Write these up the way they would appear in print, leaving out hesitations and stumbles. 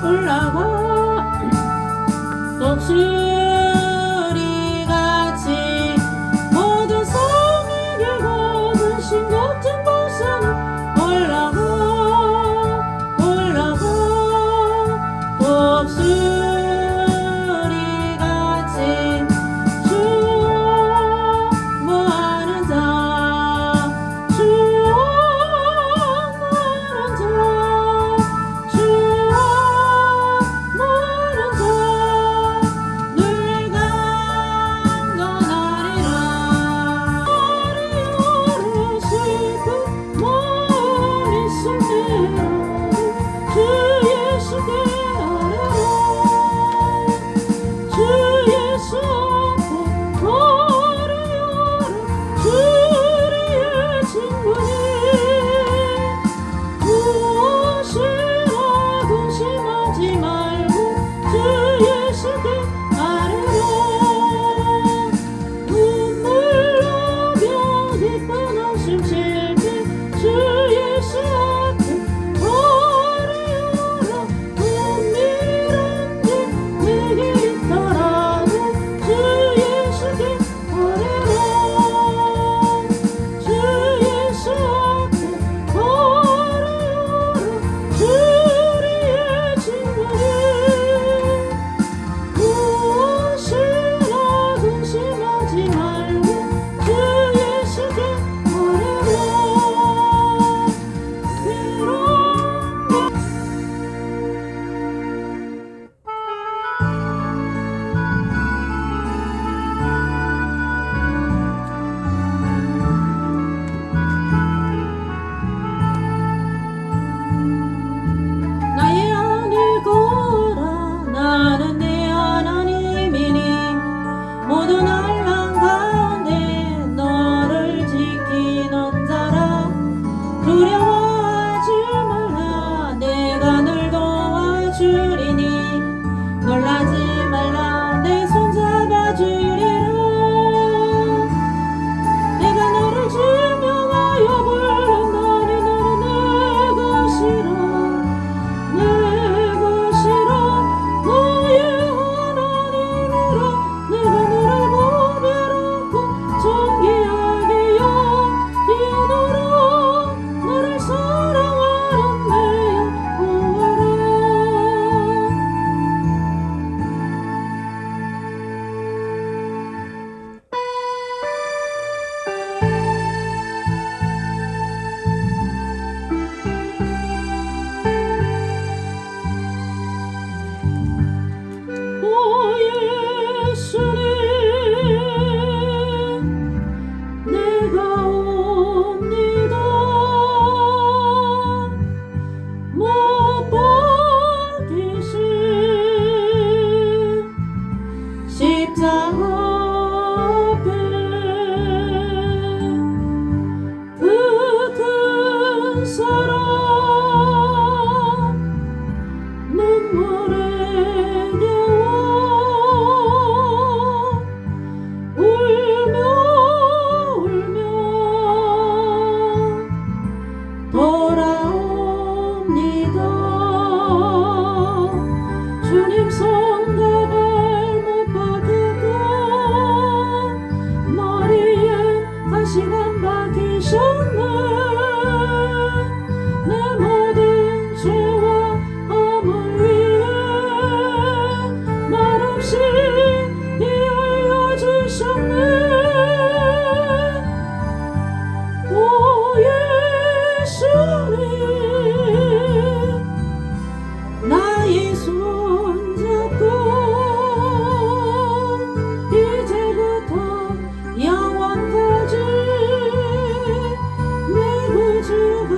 올라가 독수리같이 모든 성에 길고 근심 걱정 벗어나 올라가 독수리같이 수고하는 자 두려워하지 말라 내가 널 도와주리니 놀라지 말라 내 손 잡아주리라 내가 너를 증명하여 불렀나니 너는 내 것이라 너의 하나님이라 내가 너를 보배롭고 존귀하게 여기노라 너를 사랑하는 내 여호와라 오 예수님 내가 옵니다 못 박히신 십자가 앞에 그 큰 사랑 눈물에 겨워 울며 돌아옵니다 주님 손과 발못 박히고 머리에 가시관 박히셨네 내 모든 죄와 허물 위해 말없이 이하여 주셨네 오 예수님 나의 손 잡고 이제부터 영원까지 내 구주가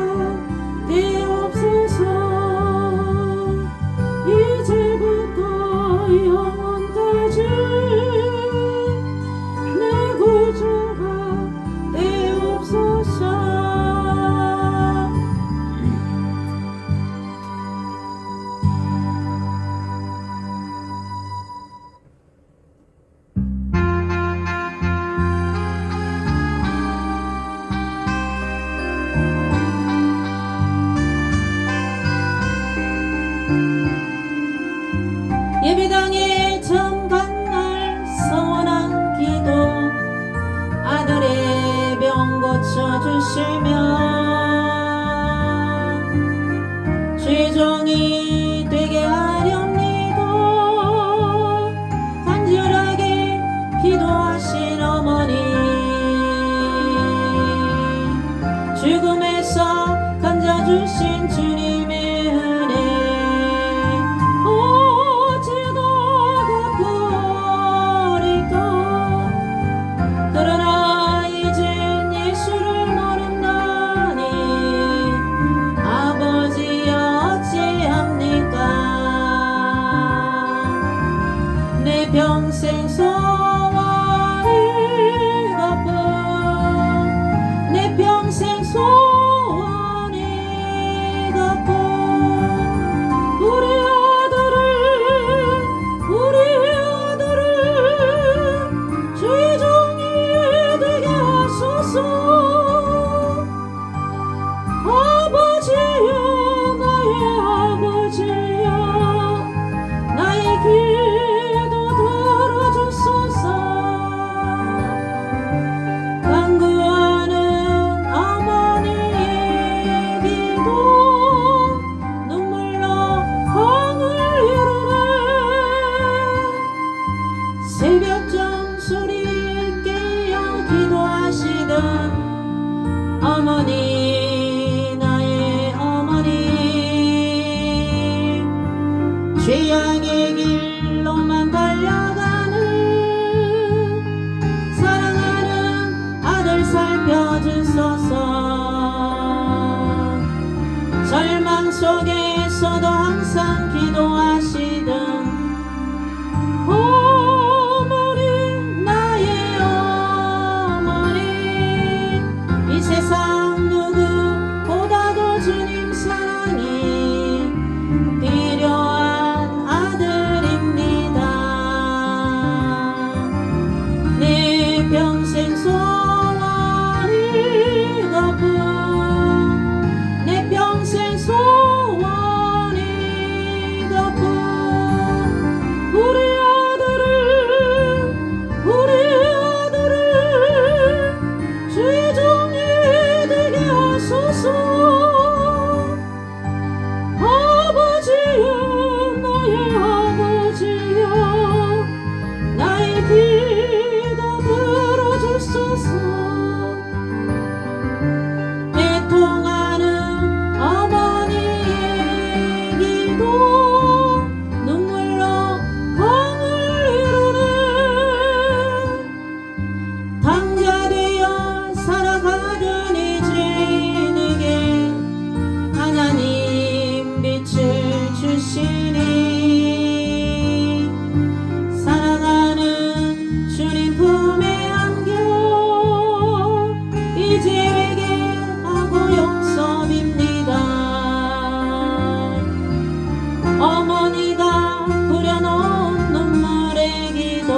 되옵소서 이제부터 영원까지 내 구주가 되옵소서 죄악의 길로만 달려가는 사랑하는 아들 살펴주소서. 절망 속에서도 항상 기도하시던 어머니, 나의 어머니, 이 세상 누구보다도 주님 사랑이 필요한 아들입니다. 내 평생 소원이 이것뿐, 내 평생 소원이 이것뿐. 우리 아들을 주의 종이 되게 하소서. 아버지여, 나의 아버지여, 나의 기도 들어주소서. 애통하는 어머니의 기도 눈물로 공을 이루는 당자 되어 살아가던 이제에게 하나님 빛을 주시니 사랑하는 주님 품에 안겨 이제 회개하고 용서빕니다. 어머니가 뿌려놓은 눈물의 기도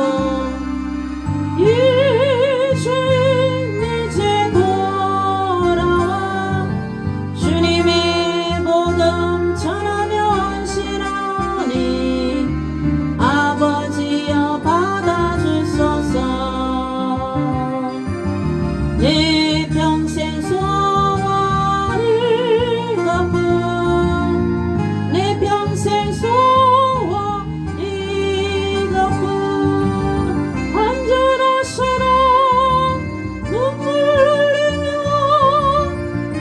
이 주인 이제 돌아와 주님의 복음 전하며 헌신하오니 아버지여 받아주소서. 내 평생 소원이 이것뿐, 내 평생 소원이 이것뿐. 언제나 사랑 눈물 흘리며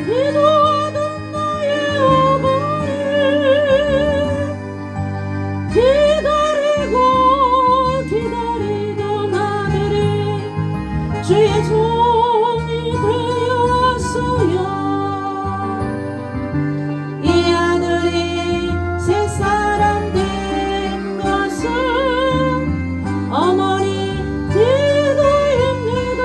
기도하던 나의 어머니, 기다리던 아들이 주의 종이 되어 왔어요. 이 아들이 새 사람 된 것은 어머니 기도입니다.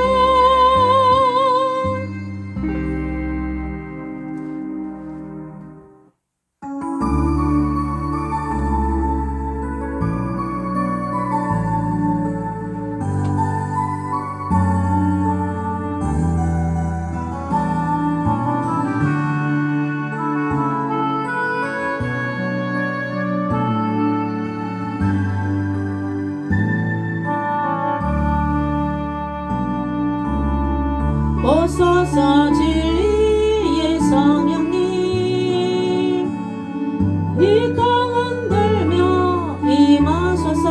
오소서 진리의 성령님, 이 땅 흔들며 임하소서.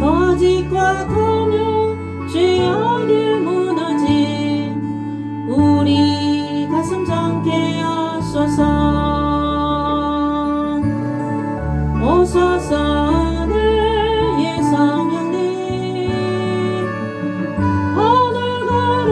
거짓과 탐욕 죄악에 무너진 우리 가슴 정케 하소서. 오소서 은혜의 성령님, 하늘 가르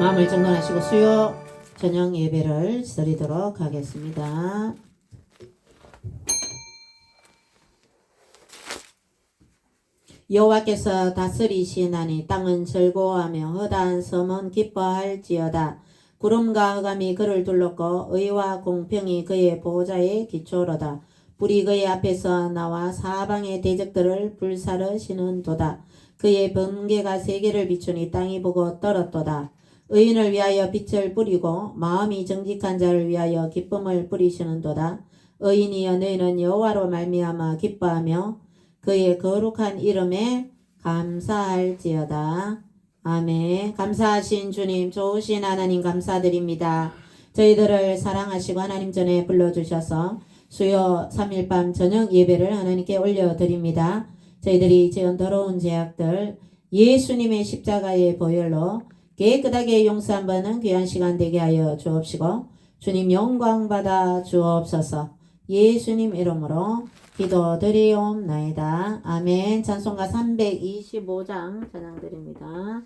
마음을 정돈하시고 수요 저녁 예배를 드리도록 하겠습니다. 여호와께서 다스리시나니 땅은 즐거워하며 허다한 섬은 기뻐할지어다. 구름과 흑암이 그를 둘렀고 의와 공평이 그의 보호자의 기초로다. 불이 그의 앞에서 나와 사방의 대적들을 불사르시는도다. 그의 번개가 세계를 비추니 땅이 보고 떨었도다. 의인을 위하여 빛을 뿌리고 마음이 정직한 자를 위하여 기쁨을 뿌리시는도다. 의인이여 너희는 여호와로 말미암아 기뻐하며 그의 거룩한 이름에 감사할지어다. 아멘. 감사하신 주님, 좋으신 하나님 감사드립니다. 저희들을 사랑하시고 하나님 전에 불러주셔서 수요 3일 밤 저녁 예배를 하나님께 올려드립니다. 저희들이 지은 더러운 죄악들 예수님의 십자가의 보혈로 깨끗하게 용서한 바는 귀한 시간 되게 하여 주옵시고 주님 영광 받아 주옵소서. 예수님 이름으로 기도드리옵나이다. 아멘. 찬송가 325장 찬양드립니다.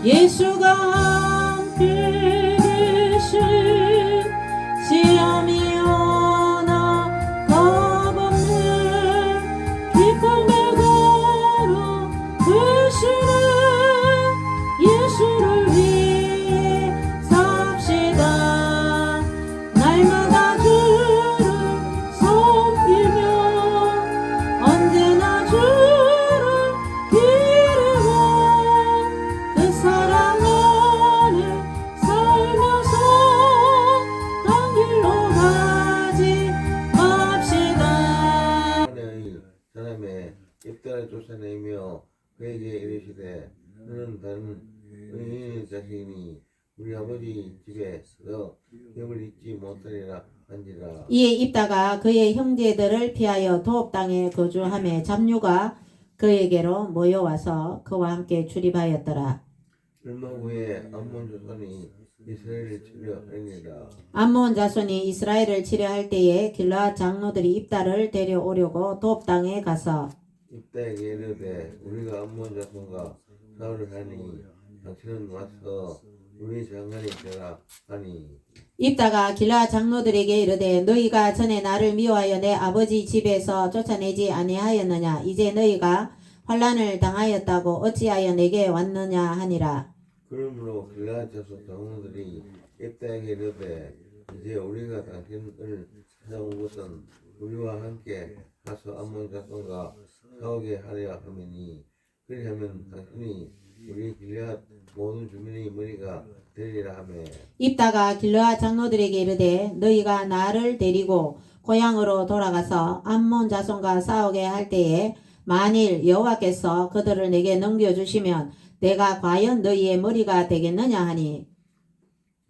예수가 함께 계신 시험이 오나 겁없는 기쁨의 걸어 되시는 예수를 위해 삽시다. 날마다 주를 섬기며 언제나 주를 기르고 그 사랑 안에 살면서 딴 길로 가지 맙시다. 사람의 입단을 쫓아내며 그에게 이르시되 너는 다른 의인의 자식이니 우리 아버지 집에 너 병을 잊지 못하리라 한지라. 이에 입다가 그의 형제들을 피하여 도읍 땅에 거주하며 잡류가 그에게로 모여와서 그와 함께 출입하였더라. 얼마 후에 암몬 조선이 이스라엘을 치려하니라. 암몬 자손이 이스라엘을 치려할 때에 길라 장로들이 입다를 데려오려고 도읍 땅에 가서 입다에게 이르되 우리가 암몬 자손과 싸우려 하니 당신은 와서 우리 장관이 되라 하니. 입다가 길라 장로들에게 이르되 너희가 전에 나를 미워하여 내 아버지 집에서 쫓아내지 아니하였느냐. 이제 너희가 환난을 당하였다고 어찌하여 내게 왔느냐 하니라. 그러므로 길라 자손 장로들이 입다에게 이르되 이제 우리가 당신을 찾아온 것은 우리와 함께 가서 암몬 자손과 싸우게 하려 함이니 그리하면 당신이 우리 길앗 모든 주민의 머리가 되리라 하매. 입다가 길르앗 장로들에게 이르되 너희가 나를 데리고 고향으로 돌아가서 암몬 자손과 싸우게 할 때에 만일 여호와께서 그들을 내게 넘겨주시면 내가 과연 너희의 머리가 되겠느냐 하니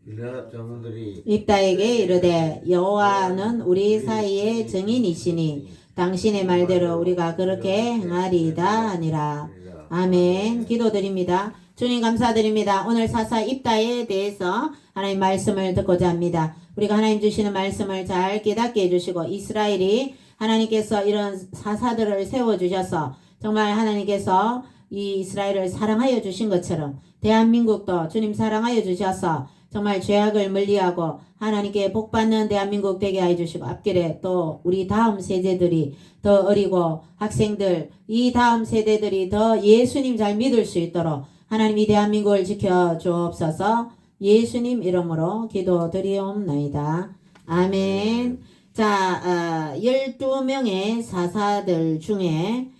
길앗 장로들이 입다에게 이르되 여호와는 우리 사이의 증인이시니 당신의 말대로 우리가 그렇게 행하리이다 하니라. 아멘. 기도드립니다. 주님 감사드립니다. 오늘 사사 입다에 대해서 하나님 말씀을 듣고자 합니다. 우리가 하나님 주시는 말씀을 잘 깨닫게 해주시고 이스라엘이 하나님께서 이런 사사들을 세워주셔서 정말 하나님께서 이 이스라엘을 사랑하여 주신 것처럼 대한민국도 주님 사랑하여 주셔서 정말 죄악을 멀리하고 하나님께 복받는 대한민국 되게 해주시고 앞길에 또 우리 다음 세대들이 더 어리고 학생들 이 다음 세대들이 더 예수님 잘 믿을 수 있도록 하나님 이 대한민국을 지켜 주옵소서. 예수님 이름으로 기도드리옵나이다. 아멘. 자, 12명의 사사들 중에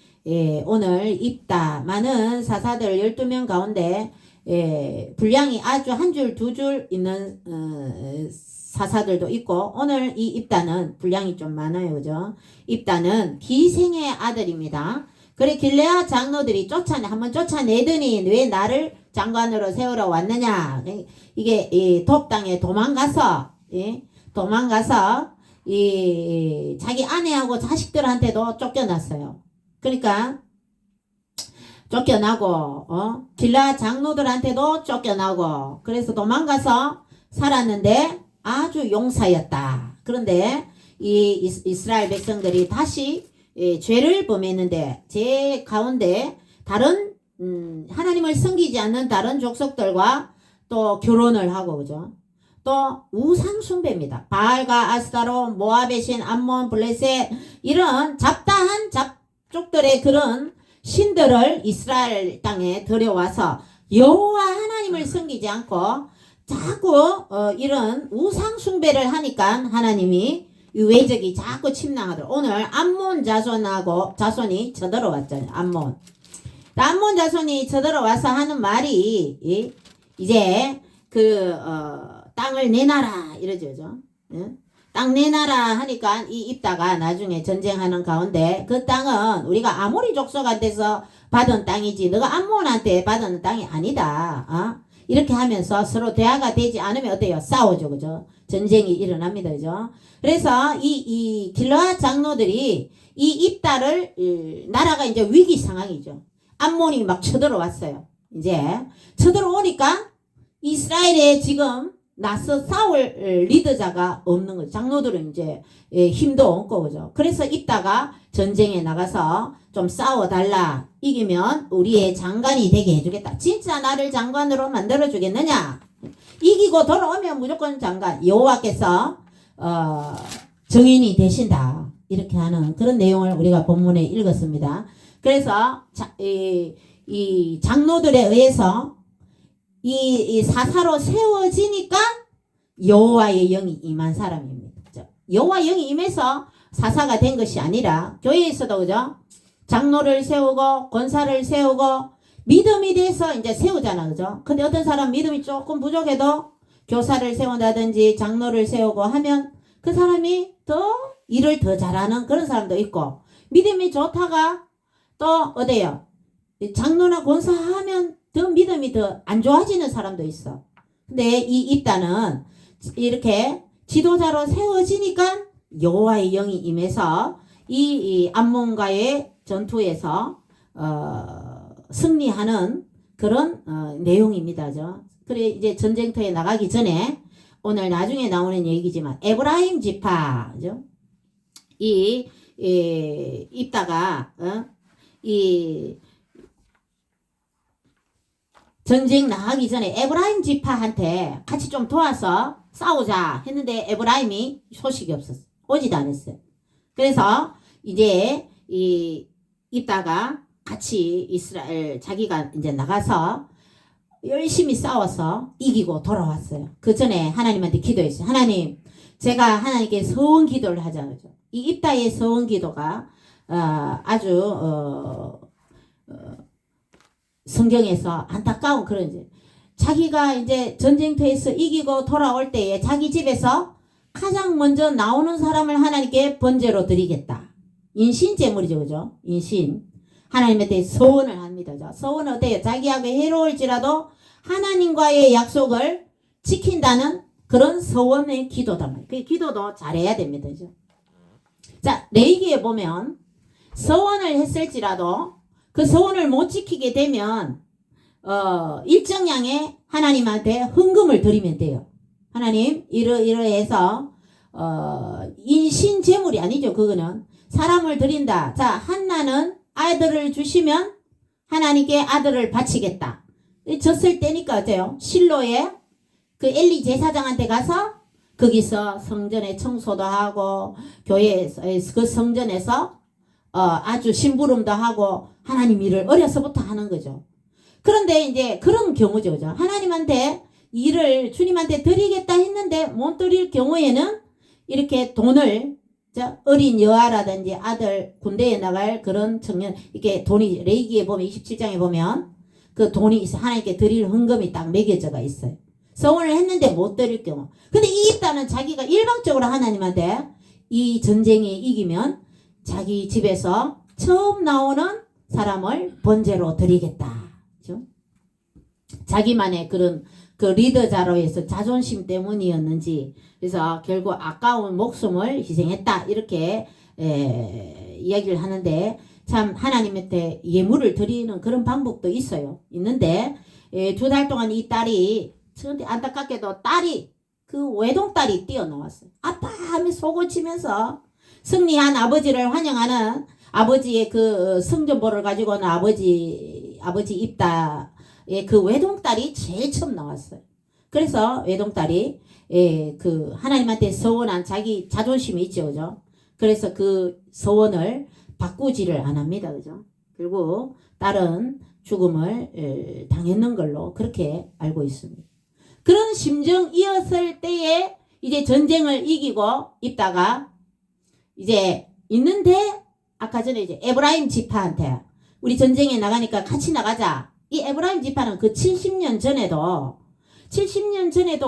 오늘 입다 많은 사사들 12명 가운데 분량이 아주 한 줄 두 줄 있는 사사들도 있고 오늘 이 입다는 분량이 좀 많아요. 그죠? 입다는 기생의 아들입니다. 그래 길레아 장로들이 한번 쫓아내더니 왜 나를 장관으로 세우러 왔느냐. 이게 이 도읍 땅에 도망가서 자기 아내하고 자식들한테도 쫓겨났어요. 그러니까 쫓겨나고 길라 장로들한테도 쫓겨나고 그래서 도망가서 살았는데 아주 용사였다. 그런데 이 이스라엘 백성들이 다시 죄를 범했는데 제 가운데 다른 하나님을 섬기지 않는 다른 족속들과 또 결혼을 하고 그죠? 또 우상 숭배입니다. 바알과 아스타로, 모압의 신, 암몬, 블레셋 이런 잡다한 잡족들의 그런 신들을 이스라엘 땅에 들여와서 여호와 하나님을 섬기지 않고 자꾸 이런 우상 숭배를 하니까 하나님이 이 외적이 자꾸 침낭하더라. 오늘 암몬 자손이 쳐들어왔잖아요. 암몬 자손이 쳐들어와서 하는 말이 이제 땅을 내놔라 이러죠. 응? 땅 내놔라 하니까 이 입다가 나중에 전쟁하는 가운데 그 땅은 우리가 아모리 족속한테서 받은 땅이지 너가 암몬한테 받은 땅이 아니다. 이렇게 하면서 서로 대화가 되지 않으면 어때요? 싸우죠. 그죠? 전쟁이 일어납니다. 그죠? 그래서 이 길르앗 장로들이 이 입다를 나라가 이제 위기 상황이죠. 암몬이 막 쳐들어왔어요. 이제 쳐들어오니까 이스라엘에 지금 나서 싸울 리더자가 없는 거죠. 장로들은 이제 힘도 없고 그죠. 그래서 입다가 전쟁에 나가서 좀 싸워달라. 이기면 우리의 장관이 되게 해주겠다. 진짜 나를 장관으로 만들어 주겠느냐? 이기고 돌아오면 무조건 장관. 여호와께서 정인이 되신다. 이렇게 하는 그런 내용을 우리가 본문에 읽었습니다. 그래서 이 장로들에 의해서 이 사사로 세워지니까 여호와의 영이 임한 사람입니다. 여호와 영이 임해서 사사가 된 것이 아니라 교회에서도 그죠? 장로를 세우고 권사를 세우고 믿음이 돼서 이제 세우잖아. 그죠? 근데 어떤 사람 믿음이 조금 부족해도 교사를 세운다든지 장로를 세우고 하면 그 사람이 더 일을 더 잘하는 그런 사람도 있고 믿음이 좋다가 또 어때요? 장로나 권사하면 더 믿음이 더 안 좋아지는 사람도 있어. 근데 이 입다는 이렇게 지도자로 세워지니까 여호와의 영이 임해서 이 암몬과의 전투에서 승리하는 그런 내용입니다. 그래 이제 전쟁터에 나가기 전에 오늘 나중에 나오는 얘기지만 에브라임 지파죠. 이 입다가 이 전쟁 나가기 전에 에브라임 지파한테 같이 좀 도와서 싸우자 했는데 에브라임이 소식이 없었어. 오지도 않았어요. 그래서 이제 이 입다가 같이 이스라엘 자기가 이제 나가서 열심히 싸워서 이기고 돌아왔어요. 그 전에 하나님한테 기도했어요. 하나님, 제가 하나님께 서원 기도를 하자고요. 이 입다의 서원 기도가 아주 성경에서 안타까운 그런 이제 자기가 이제 전쟁터에서 이기고 돌아올 때에 자기 집에서 가장 먼저 나오는 사람을 하나님께 번제로 드리겠다. 인신제물이죠. 그죠? 인신. 하나님한테 서원을 합니다. 서원은 어때요? 자기하고 해로울지라도 하나님과의 약속을 지킨다는 그런 서원의 기도다. 그 기도도 잘해야 됩니다. 그죠? 자, 레위기에 보면 서원을 했을지라도 그 서원을 못 지키게 되면 일정량의 하나님한테 헌금을 드리면 돼요. 하나님 이러해서 인신제물이 아니죠. 그거는 사람을 드린다. 자, 한나는 아들을 주시면 하나님께 아들을 바치겠다. 졌을 때니까 어때요? 실로에 그 엘리 제사장한테 가서 거기서 성전에 청소도 하고 교회에서 그 성전에서 아주 심부름도 하고 하나님 일을 어려서부터 하는 거죠. 그런데 이제 그런 경우죠. 그죠? 하나님한테 일을 주님한테 드리겠다 했는데 못 드릴 경우에는 이렇게 돈을 어린 여아라든지 아들 군대에 나갈 그런 청년 이렇게 돈이 레위기에 보면 27장에 보면 그 돈이 있어 하나님께 드릴 헌금이 딱 매겨져가 있어요. 서원을 했는데 못 드릴 경우. 근데 이 입다는 자기가 일방적으로 하나님한테 이 전쟁에 이기면 자기 집에서 처음 나오는 사람을 번제로 드리겠다. 그렇죠? 자기만의 그런 그 리더자로에서 자존심 때문이었는지 그래서 결국 아까운 목숨을 희생했다 이렇게 이야기를 하는데 참 하나님한테 예물을 드리는 그런 방법도 있어요. 있는데 2달 동안 이 딸이 안타깝게도 딸이 그 외동딸이 뛰어나왔어요. 아빠 하며 속을 치면서 승리한 아버지를 환영하는 아버지의 그 성전보를 가지고는 아버지 입다의 그 외동딸이 제일 처음 나왔어요. 그래서 외동딸이 그 하나님한테 서원한 자기 자존심이 있죠, 그죠? 그래서 그 서원을 바꾸지를 안 합니다, 그죠? 그리고 딸은 죽음을 당했는 걸로 그렇게 알고 있습니다. 그런 심정이었을 때에 이제 전쟁을 이기고 있다가 이제 있는데 아까 전에 이제 에브라임 지파한테 우리 전쟁에 나가니까 같이 나가자. 이 에브라임 지파는 그 70년 전에도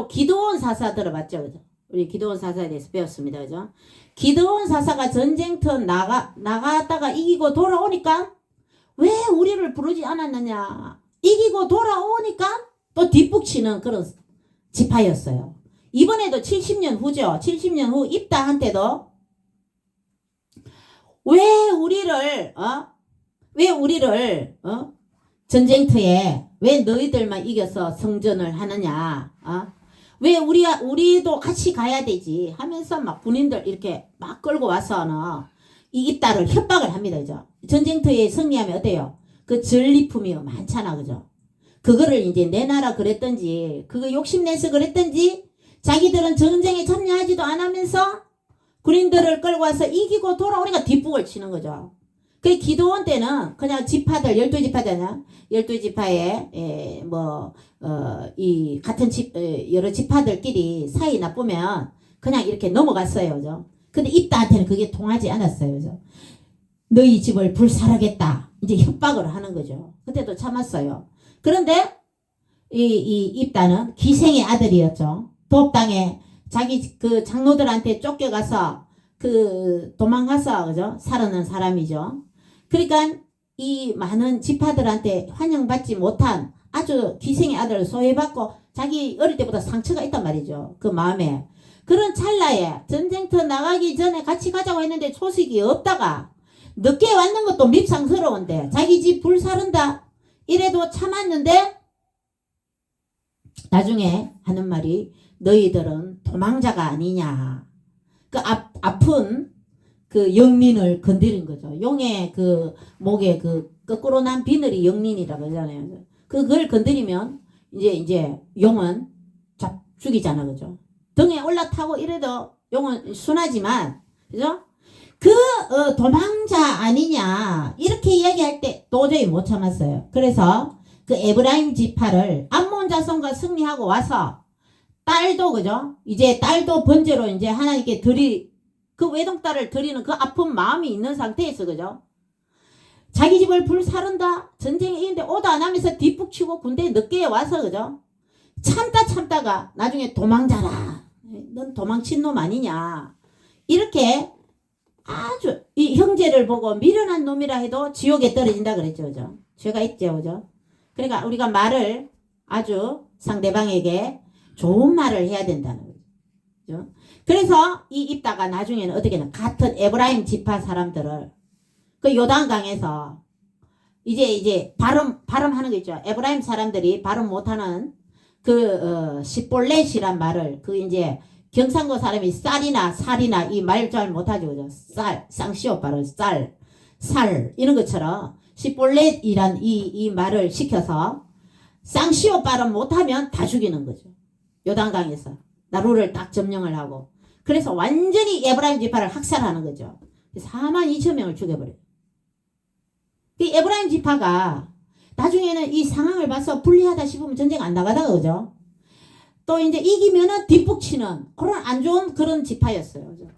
기드온 사사 들어봤죠, 그죠? 우리 기드온 사사에 대해서 배웠습니다, 그죠? 기드온 사사가 전쟁터 나갔다가 이기고 돌아오니까 왜 우리를 부르지 않았느냐? 이기고 돌아오니까 또 뒷북치는 그런 지파였어요. 이번에도 70년 후죠. 70년 후 입다한테도 왜 우리를 전쟁터에 왜 너희들만 이겨서 성전을 하느냐? 왜 우리도 같이 가야 되지? 하면서 막 군인들 이렇게 막 끌고 와서는 이 입다를 협박을 합니다, 그죠? 전쟁터에 승리하면 어때요? 그 전리품이 많잖아, 그죠? 그거를 이제 내놔라 그랬던지, 그거 욕심내서 그랬던지, 자기들은 전쟁에 참여하지도 않으면서 군인들을 끌고 와서 이기고 돌아오니까 뒷북을 치는 거죠. 그 기도원 때는 그냥 지파들, 12지파잖아. 12지파에, 이 같은 여러 지파들끼리 사이 나쁘면 그냥 이렇게 넘어갔어요, 그죠? 근데 입다한테는 그게 통하지 않았어요, 그죠? 너희 집을 불살하겠다. 이제 협박을 하는 거죠. 그때도 참았어요. 그런데 이 입다는 기생의 아들이었죠. 도읍당에 자기 그 장로들한테 쫓겨가서 도망가서 그죠? 살아난 사람이죠. 그러니까 이 많은 지파들한테 환영받지 못한 아주 기생의 아들을 소외받고 자기 어릴 때보다 상처가 있단 말이죠. 그 마음에. 그런 찰나에 전쟁터 나가기 전에 같이 가자고 했는데 소식이 없다가 늦게 왔는 것도 밉상스러운데 자기 집 불사른다 이래도 참았는데 나중에 하는 말이 너희들은 도망자가 아니냐. 그 아픈 그 영린을 건드린 거죠. 용의 그 목에 그 거꾸로 난 비늘이 영린이라고 하잖아요. 그걸 건드리면 이제 용은 죽이잖아, 그죠? 등에 올라타고 이래도 용은 순하지만, 그죠? 도망자 아니냐 이렇게 이야기할 때 도저히 못 참았어요. 그래서 그 에브라임 지파를 암몬 자손과 승리하고 와서 딸도 그죠? 이제 딸도 번제로 이제 하나님께 그 외동딸을 드리는 그 아픈 마음이 있는 상태에서 그죠? 자기 집을 불사른다 전쟁에 이긴데 오도 안 하면서 뒷북치고 군대에 늦게 와서 그죠? 참다가 나중에 도망자라. 넌 도망친 놈 아니냐. 이렇게 아주 이 형제를 보고 미련한 놈이라 해도 지옥에 떨어진다 그랬죠, 그죠? 죄가 있죠, 그죠? 그러니까 우리가 말을 아주 상대방에게 좋은 말을 해야 된다는 거죠. 그래서 이 입다가 나중에는 어떻게는 같은 에브라임 지파 사람들을 그 요단강에서 이제 발음하는 거 있죠. 에브라임 사람들이 발음 못하는 시볼렛이란 말을 이제 경상도 사람이 쌀이나 살이나 이 말 잘 못하죠, 그죠? 쌍시오 발음 살 이런 것처럼 시볼렛이란 이 말을 시켜서 쌍시오 발음 못하면 다 죽이는 거죠. 요단강에서 나루를 딱 점령을 하고 그래서 완전히 에브라임 지파를 학살하는 거죠. 42,000명을 죽여버려요. 이 에브라임 지파가 나중에는 이 상황을 봐서 불리하다 싶으면 전쟁 안 나가다가 그죠? 또 이제 이기면은 뒷북치는 그런 안 좋은 그런 지파였어요. 그죠?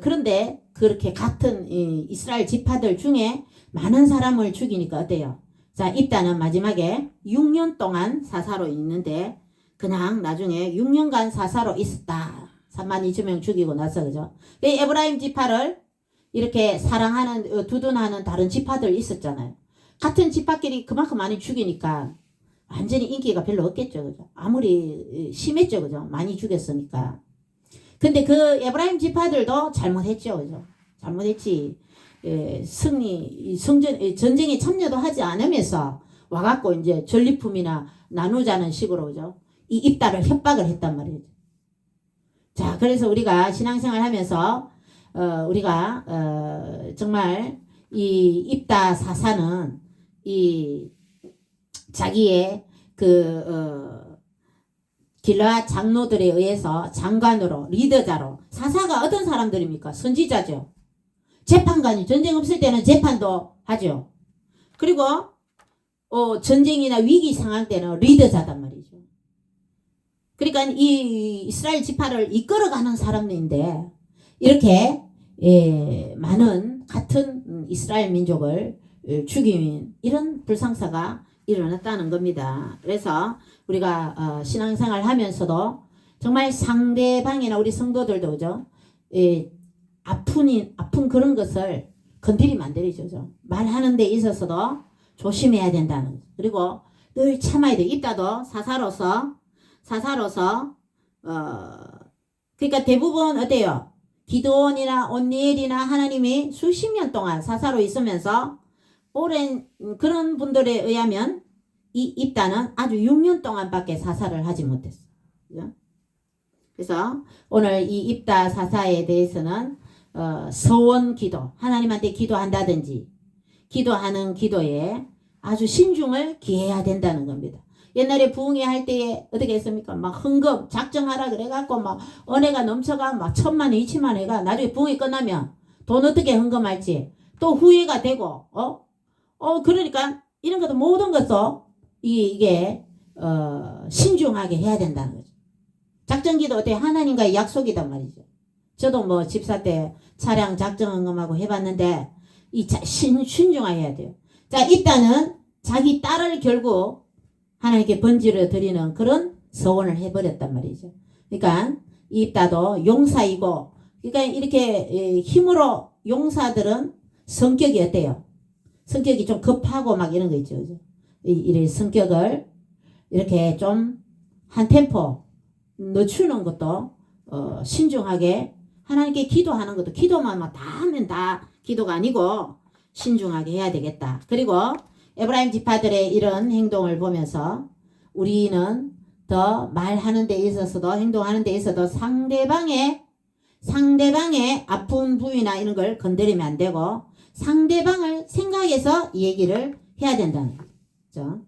그런데 그렇게 같은 이스라엘 지파들 중에 많은 사람을 죽이니까 어때요? 자, 입다는 마지막에 6년 동안 사사로 있는데 그냥 나중에 6년간 사사로 있었다. 32,000명 죽이고 나서 그죠? 에브라임 지파를 이렇게 사랑하는 두둔하는 다른 지파들 있었잖아요. 같은 지파끼리 그만큼 많이 죽이니까 완전히 인기가 별로 없겠죠, 그죠? 아무리 심했죠, 그죠? 많이 죽였으니까. 근데 그 에브라임 지파들도 잘못했죠, 그죠? 잘못했지. 전쟁에 참여도 하지 않으면서 와갖고 이제 전리품이나 나누자는 식으로, 그죠? 이 입다를 협박을 했단 말이죠. 자, 그래서 우리가 신앙생활 하면서 우리가 정말 이 입다 사사는 이 자기의 길라 장로들에 의해서 장관으로 리더자로 사사가 어떤 사람들입니까? 선지자죠. 재판관이 전쟁 없을 때는 재판도 하죠. 그리고 전쟁이나 위기 상황 때는 리더자단 말이죠. 그러니까 이 이스라엘 지파를 이끌어가는 사람인데 이렇게 많은 같은 이스라엘 민족을 죽인 이런 불상사가 일어났다는 겁니다. 그래서 우리가 신앙생활 하면서도 정말 상대방이나 우리 성도들도 그죠? 아픈 그런 것을 건드리면 안 되죠. 말하는 데 있어서도 조심해야 된다는 거. 그리고 늘 참아야 돼. 입다도 사사로서 그러니까 대부분 어때요? 기드온이나 온니엘이나 하나님이 수십 년 동안 사사로 있으면서 오랜 그런 분들에 의하면 이 입다는 아주 6년 동안밖에 사사를 하지 못했어. 그죠? 그래서 오늘 이 입다 사사에 대해서는 서원 기도, 하나님한테 기도한다든지 기도하는 기도에 아주 신중을 기해야 된다는 겁니다. 옛날에 부흥회 할 때에 어떻게 했습니까? 막 헌금 작정하라 그래갖고 막 은혜가 넘쳐가 막 1,000만 2천만 해가 나중에 부흥회 끝나면 돈 어떻게 헌금할지 또 후회가 되고 그러니까 이런 것도 모든 것도 이게 신중하게 해야 된다는 거죠. 작정기도 어때 하나님과의 약속이단 말이죠. 저도 뭐 집사 때 차량 작정 헌금하고 해봤는데 신중하게 해야 돼요. 자, 일단은 자기 딸을 결국 하나님께 번지를 드리는 그런 서원을 해버렸단 말이죠. 그러니까 입다도 용사이고, 그러니까 이렇게 힘으로 용사들은 성격이 어때요? 성격이 좀 급하고 막 이런 거 있죠. 이 성격을 이렇게 좀 한 템포 늦추는 것도 신중하게 하나님께 기도하는 것도 기도만 다 하면 다 기도가 아니고 신중하게 해야 되겠다. 그리고 에브라임 지파들의 이런 행동을 보면서 우리는 더 말하는 데 있어서도 행동하는 데 있어도 상대방의 아픈 부위나 이런 걸 건드리면 안 되고 상대방을 생각해서 얘기를 해야 된다는 거죠.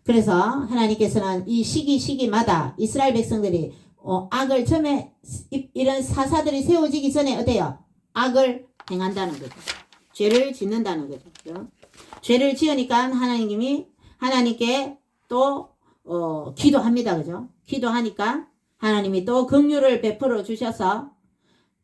그래서 하나님께서는 이 시기마다 이스라엘 백성들이 악을 처음에 이런 사사들이 세워지기 전에 어때요? 악을 행한다는 거죠. 죄를 짓는다는 거죠. 죄를 지으니까 하나님께 또 기도합니다. 그죠? 기도하니까 하나님이 또 긍휼을 베풀어 주셔서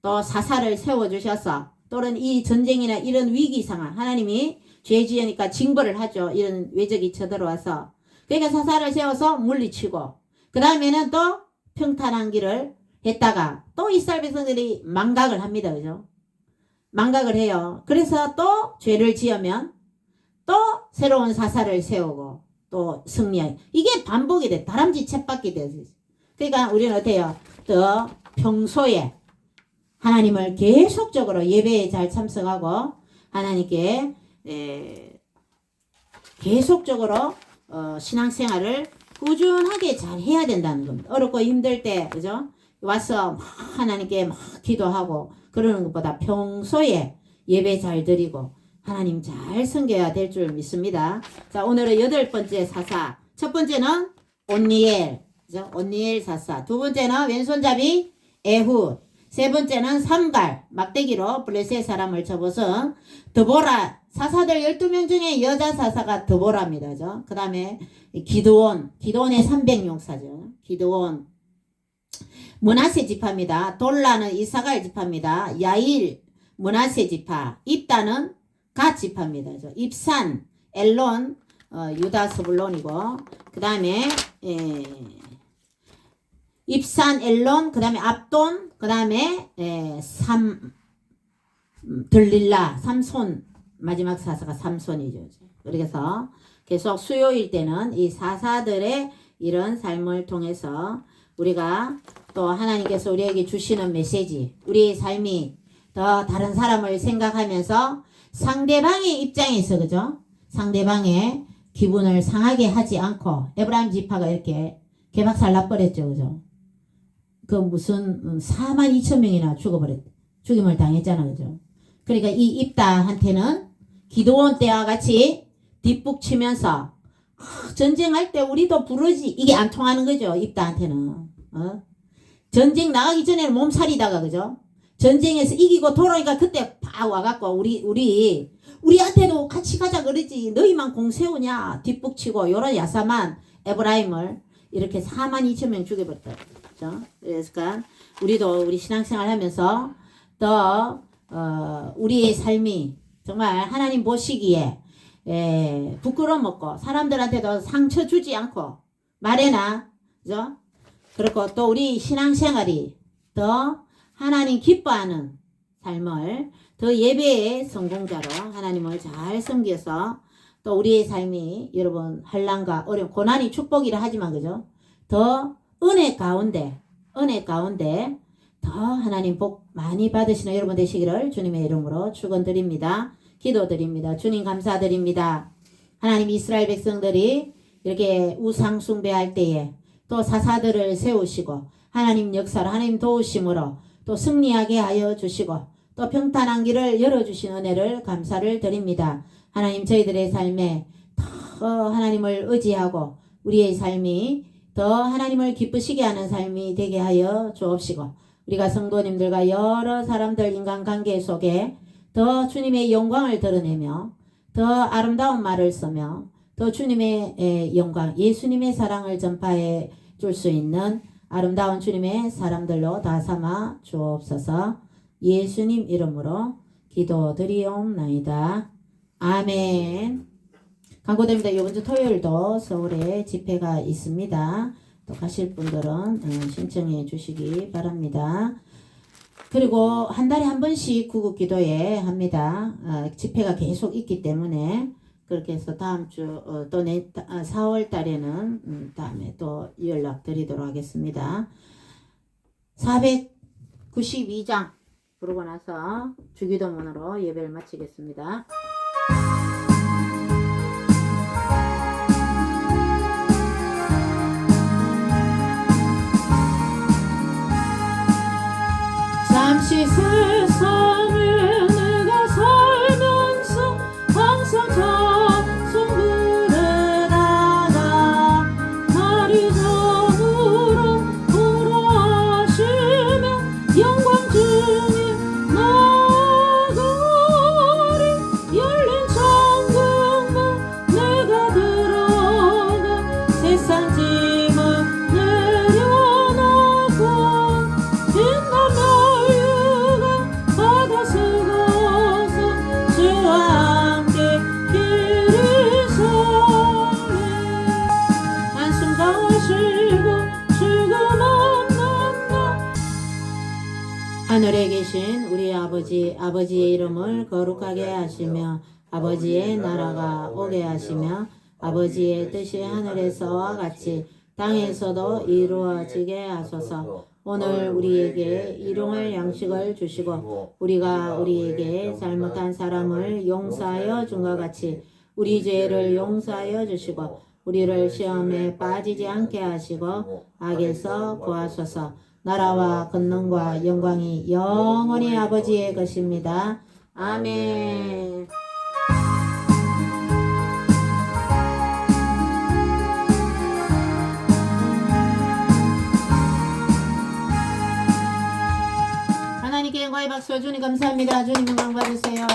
또 사사를 세워 주셔서 또는 이 전쟁이나 이런 위기 상황 하나님이 죄 지으니까 징벌을 하죠. 이런 외적이 쳐들어와서 그러니까 사사를 세워서 물리치고 그 다음에는 또 평탄한 길을 했다가 또 이스라엘 백성들이 망각을 합니다. 그죠? 망각을 해요. 그래서 또 죄를 지으면 또 새로운 사사를 세우고 또 승리하고 이게 반복이 돼. 다람쥐 쳇바퀴 돼서. 그러니까 우리는 어때요? 또 평소에 하나님을 계속적으로 예배에 잘 참석하고 하나님께 계속적으로 신앙생활을 꾸준하게 잘 해야 된다는 겁니다. 어렵고 힘들 때 그죠? 와서 막 하나님께 막 기도하고 그러는 것보다 평소에 예배 잘 드리고 하나님 잘 섬겨야 될 줄 믿습니다. 자, 오늘은 8번째 사사. 첫 번째는 온니엘, 그죠? 온니엘 사사. 두 번째는 왼손잡이 에훗. 세 번째는 삼갈, 막대기로 블레셋 사람을 쳐부순 드보라. 사사들 12명 중에 여자 사사가 드보라입니다. 그죠? 그 다음에 기드온의 300용사죠. 기드온. 므낫세 지파입니다. 돌라는 이사갈 지파입니다. 야일, 므낫세 지파. 입다는 갓 지파입니다. 입산, 엘론, 유다 스불론이고, 그 다음에, 입산, 엘론, 그 다음에 압돈, 그 다음에, 들릴라, 삼손, 마지막 사사가 삼손이죠. 그래서 계속 수요일 때는 이 사사들의 이런 삶을 통해서 우리가 또 하나님께서 우리에게 주시는 메시지, 우리의 삶이 더 다른 사람을 생각하면서 상대방의 입장에서 그죠? 상대방의 기분을 상하게 하지 않고 에브라임 지파가 이렇게 개박살 나버렸죠. 그죠? 그 무슨 42,000명이나 죽임을 당했잖아. 그죠? 그러니까 이 입다한테는 기드온 때와 같이 뒷북 치면서 전쟁할 때 우리도 부르지 이게 안 통하는 거죠. 입다한테는. 전쟁 나가기 전에는 몸살이다가 그죠? 전쟁에서 이기고 돌아오니까 그때 팍 와갖고 우리한테도 같이 가자 그러지 너희만 공 세우냐 뒷북 치고 요런 야사만 에브라임을 이렇게 42,000명 죽여버렸다. 그죠? 그러니까 우리도 우리 신앙생활 하면서 더 우리의 삶이 정말 하나님 보시기에 부끄러움 없고 사람들한테도 상처 주지 않고 말해나 그죠? 그리고 또 우리 신앙생활이 더 하나님 기뻐하는 삶을 더 예배의 성공자로 하나님을 잘 섬겨서 또 우리의 삶이 여러분 환난과 어려움 고난이 축복이라 하지만 그죠? 더 은혜 가운데 더 하나님 복 많이 받으시는 여러분 되시기를 주님의 이름으로 축원드립니다. 기도드립니다. 주님 감사드립니다. 하나님 이스라엘 백성들이 이렇게 우상 숭배할 때에 또 사사들을 세우시고 하나님 역사를 하나님 도우심으로 또 승리하게 하여 주시고 또 평탄한 길을 열어주신 은혜를 감사를 드립니다. 하나님 저희들의 삶에 더 하나님을 의지하고 우리의 삶이 더 하나님을 기쁘시게 하는 삶이 되게 하여 주옵시고 우리가 성도님들과 여러 사람들 인간관계 속에 더 주님의 영광을 드러내며 더 아름다운 말을 쓰며 더 주님의 영광 예수님의 사랑을 전파해 줄 수 있는 아름다운 주님의 사람들로 다 삼아 주옵소서. 예수님 이름으로 기도드리옵나이다. 아멘. 광고드립니다. 이번 주 토요일도 서울에 집회가 있습니다. 또 가실 분들은 신청해 주시기 바랍니다. 그리고 한 달에 한 번씩 구국기도회 합니다. 집회가 계속 있기 때문에 그렇게 해서 다음 주 또 4월 달에는 다음에 또 연락 드리도록 하겠습니다. 492장 부르고 나서 주기도문으로 예배를 마치겠습니다. 잠시 세상에 내가 살면서 항상 찬송 부르다가 날이 저물어 돌아가시며 영광 중에 나가리 열린 천국문 내가 들어가 세상 짐은 내려놓고 빛나며 하늘에 계신 우리 아버지의 이름을 거룩하게 하시며 아버지의 나라가 오게 하시며 아버지의 뜻이 하늘에서와 같이 땅에서도 이루어지게 하소서. 오늘 우리에게 일용할 양식을 주시고 우리가 우리에게 잘못한 사람을 용서하여 준 것 같이 우리 죄를 용서하여 주시고 우리를 시험에 빠지지 않게 하시고 악에서 구하소서. 나라와 권능과 영광이 영원히 아버지의 것입니다. 아멘. 하나님께 영광의 박수 주님 감사합니다. 주님 영광 받으세요.